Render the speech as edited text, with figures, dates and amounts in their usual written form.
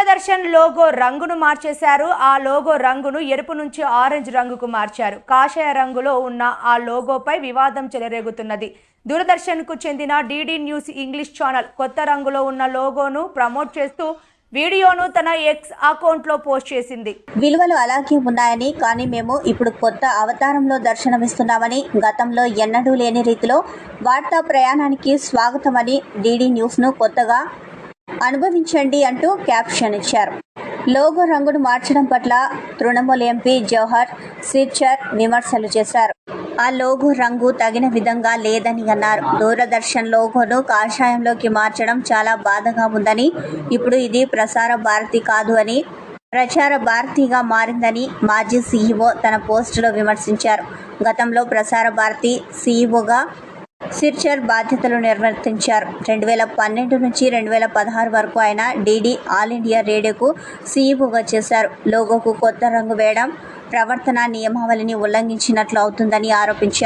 Doordarshan logo రంగును మార్చేశారు. ఆ లోగో రంగును ఎరుపు నుంచి ఆరెంజ్ రంగుకు మార్చారు. కాషాయ రంగులో ఉన్న ఆ లోగోపై వివాదం చెలరేగుతున్నది. దూరదర్శన్కు చెందిన డిడి న్యూస్ ఇంగ్లీష్ ఛానల్ కొత్త రంగులో ఉన్న లోగోను ప్రమోట్ చేస్తూ వీడియోను తన ఎక్స్ అకౌంట్లో పోస్ట్ చేసింది. విలువలు అలాగే ఉన్నాయని, కానీ మేము ఇప్పుడు కొత్త అవతారంలో దర్శనమిస్తున్నామని, గతంలో ఎన్నడూ లేని రీతిలో వార్తా ప్రయాణానికి స్వాగతమని, డిడి న్యూస్ను కొత్తగా అనుభవించండి అంటూ క్యాప్షన్ ఇచ్చారు. లోగో రంగును మార్చడం పట్ల తృణమూల్ ఎంపీ జవహర్ సిర్చర్ విమర్శలు చేశారు. ఆ లోగో రంగు తగిన విధంగా లేదని అన్నారు. దూరదర్శన్ లోగోను కాషాయంలోకి మార్చడం చాలా బాధగా ఉందని, ఇప్పుడు ఇది ప్రసార భారతి కాదు అని, ప్రచార భారతిగా మారిందని మాజీ సీఈఓ తన పోస్టులో విమర్శించారు. గతంలో ప్రసార భారతి సీఈఓగా సిర్చర్ బాధ్యతలు నిర్వర్తించారు. 2012 నుంచి 2016 వరకు ఆయన డిడి ఆల్ ఇండియా రేడియోకు సీఈఓగా చేశారు. లోగోకు కొత్త రంగు వేయడం ప్రవర్తన నియమావళిని ఉల్లంఘించినట్లు అవుతుందని ఆరోపించారు.